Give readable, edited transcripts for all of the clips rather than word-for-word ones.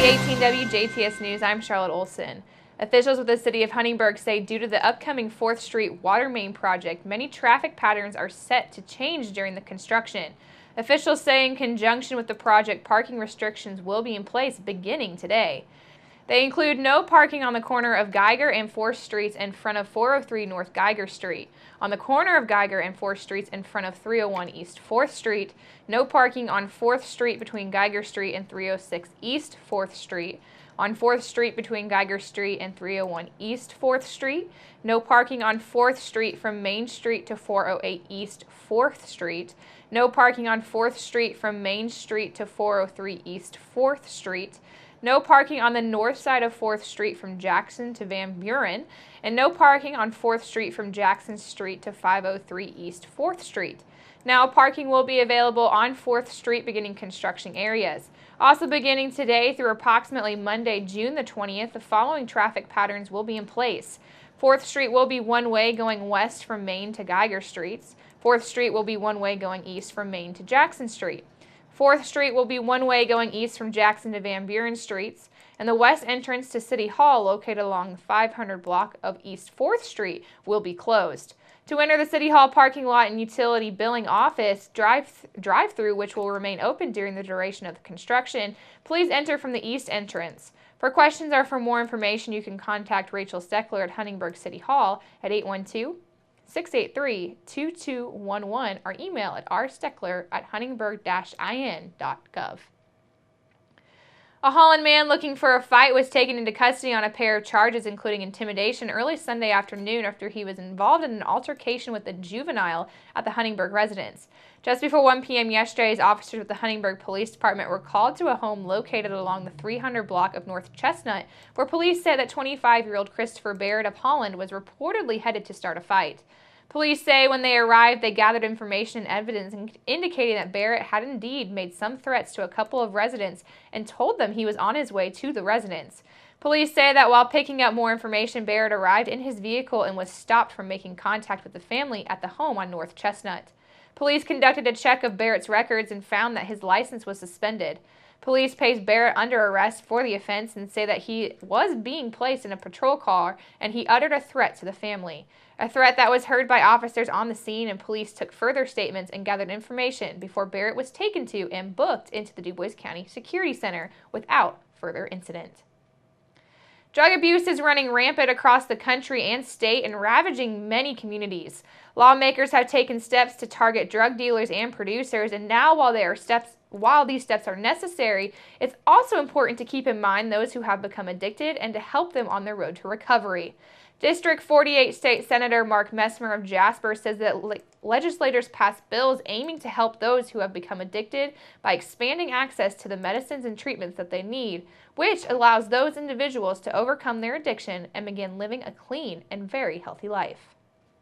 2018 WJTS News, I'm Charlotte Olson. Officials with the city of Huntingburg say due to the upcoming 4th Street water main project, many traffic patterns are set to change during the construction. Officials say in conjunction with the project, parking restrictions will be in place beginning today. They include no parking on the corner of Geiger and 4th Streets in front of 403 North Geiger Street, on the corner of Geiger and 4th Streets in front of 301 East 4th Street, no parking on 4th Street between Geiger Street and 306 East 4th Street, on 4th Street between Geiger Street and 301 East 4th Street, no parking on 4th Street from Main Street to 408 East 4th Street, no parking on 4th Street from Main Street to 403 East 4th Street, no parking on the north side of 4th Street from Jackson to Van Buren, and no parking on 4th Street from Jackson Street to 503 East 4th Street. Now, parking will be available on 4th Street beginning construction areas. Also beginning today through approximately Monday, June the 20th, the following traffic patterns will be in place. 4th Street will be one-way going west from Main to Geiger Streets. 4th Street will be one-way going east from Main to Jackson Street. 4th Street will be one-way going east from Jackson to Van Buren Streets, and the west entrance to City Hall, located along the 500 block of East 4th Street, will be closed. To enter the City Hall parking lot and utility billing office drive-through, which will remain open during the duration of the construction, please enter from the east entrance. For questions or for more information, you can contact Rachel Steckler at Huntingburg City Hall at 812-683-2211 or email at rsteckler@huntingburg-in.gov. A Holland man looking for a fight was taken into custody on a pair of charges, including intimidation, early Sunday afternoon after he was involved in an altercation with a juvenile at the Huntingburg residence. Just before 1 p.m. yesterday, officers with the Huntingburg Police Department were called to a home located along the 300 block of North Chestnut, where police said that 25-year-old Christopher Barrett of Holland was reportedly headed to start a fight. Police say when they arrived, they gathered information and evidence indicating that Barrett had indeed made some threats to a couple of residents and told them he was on his way to the residence. Police say that while picking up more information, Barrett arrived in his vehicle and was stopped from making contact with the family at the home on North Chestnut. Police conducted a check of Barrett's records and found that his license was suspended. Police placed Barrett under arrest for the offense and say that he was being placed in a patrol car and he uttered a threat to the family. A threat that was heard by officers on the scene, and police took further statements and gathered information before Barrett was taken to and booked into the Du Bois County Security Center without further incident. Drug abuse is running rampant across the country and state and ravaging many communities. Lawmakers have taken steps to target drug dealers and producers, and now while these steps are necessary, it's also important to keep in mind those who have become addicted and to help them on their road to recovery. District 48 State Senator Mark Messmer of Jasper says that legislators passed bills aiming to help those who have become addicted by expanding access to the medicines and treatments that they need, which allows those individuals to overcome their addiction and begin living a clean and very healthy life.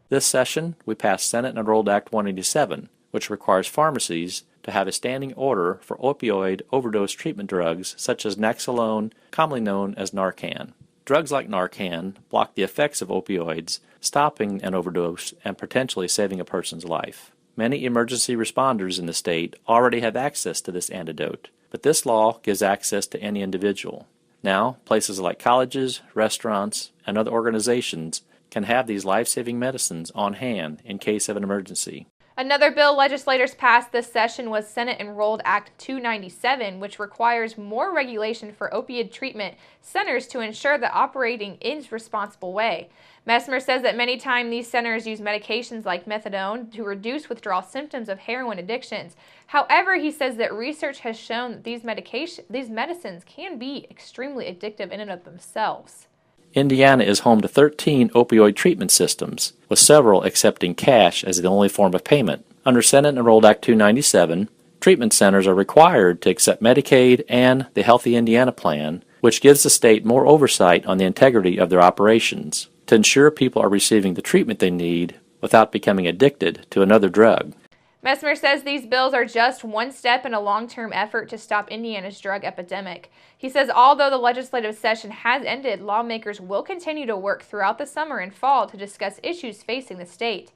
This session, we passed Senate Enrolled Act 187, which requires pharmacies to have a standing order for opioid overdose treatment drugs such as Nexalone, commonly known as Narcan. Drugs like Narcan block the effects of opioids, stopping an overdose and potentially saving a person's life. Many emergency responders in the state already have access to this antidote, but this law gives access to any individual. Now, places like colleges, restaurants, and other organizations can have these life-saving medicines on hand in case of an emergency. Another bill legislators passed this session was Senate Enrolled Act 297, which requires more regulation for opioid treatment centers to ensure that operating in a responsible way. Messmer says that many times these centers use medications like methadone to reduce withdrawal symptoms of heroin addictions. However, he says that research has shown that these medicines can be extremely addictive in and of themselves. Indiana is home to 13 opioid treatment systems, with several accepting cash as the only form of payment. Under Senate Enrolled Act 297, treatment centers are required to accept Medicaid and the Healthy Indiana Plan, which gives the state more oversight on the integrity of their operations to ensure people are receiving the treatment they need without becoming addicted to another drug. Messmer says these bills are just one step in a long-term effort to stop Indiana's drug epidemic. He says although the legislative session has ended, lawmakers will continue to work throughout the summer and fall to discuss issues facing the state.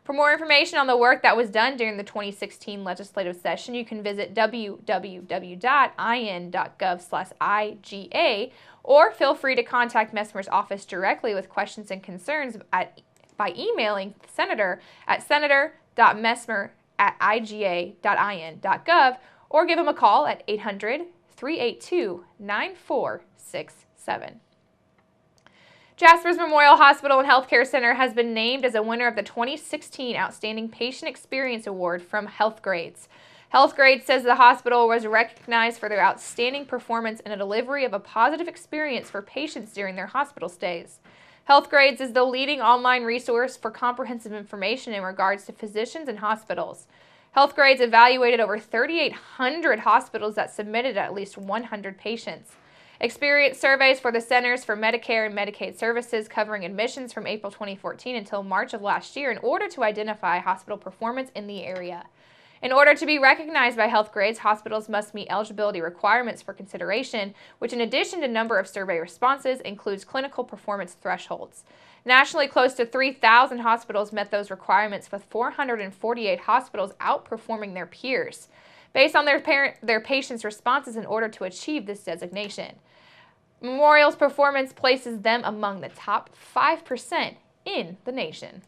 For more information on the work that was done during the 2016 legislative session, you can visit www.in.gov/IGA, or feel free to contact Messmer's office directly with questions and concerns by emailing the senator at senator.messmer@iga.in.gov, or give him a call at 800-382-9467. Jasper's Memorial Hospital and Healthcare Center has been named as a winner of the 2016 Outstanding Patient Experience Award from Healthgrades. Healthgrades says the hospital was recognized for their outstanding performance in a delivery of a positive experience for patients during their hospital stays. Healthgrades is the leading online resource for comprehensive information in regards to physicians and hospitals. Healthgrades evaluated over 3,800 hospitals that submitted at least 100 patients. Experience surveys for the Centers for Medicare and Medicaid Services covering admissions from April 2014 until March of last year in order to identify hospital performance in the area. In order to be recognized by Healthgrades, hospitals must meet eligibility requirements for consideration, which in addition to number of survey responses includes clinical performance thresholds. Nationally, close to 3,000 hospitals met those requirements, with 448 hospitals outperforming their peers based on their patients' responses in order to achieve this designation. Memorial's performance places them among the top 5% in the nation.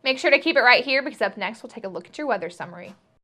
Make sure to keep it right here, because up next we'll take a look at your weather summary.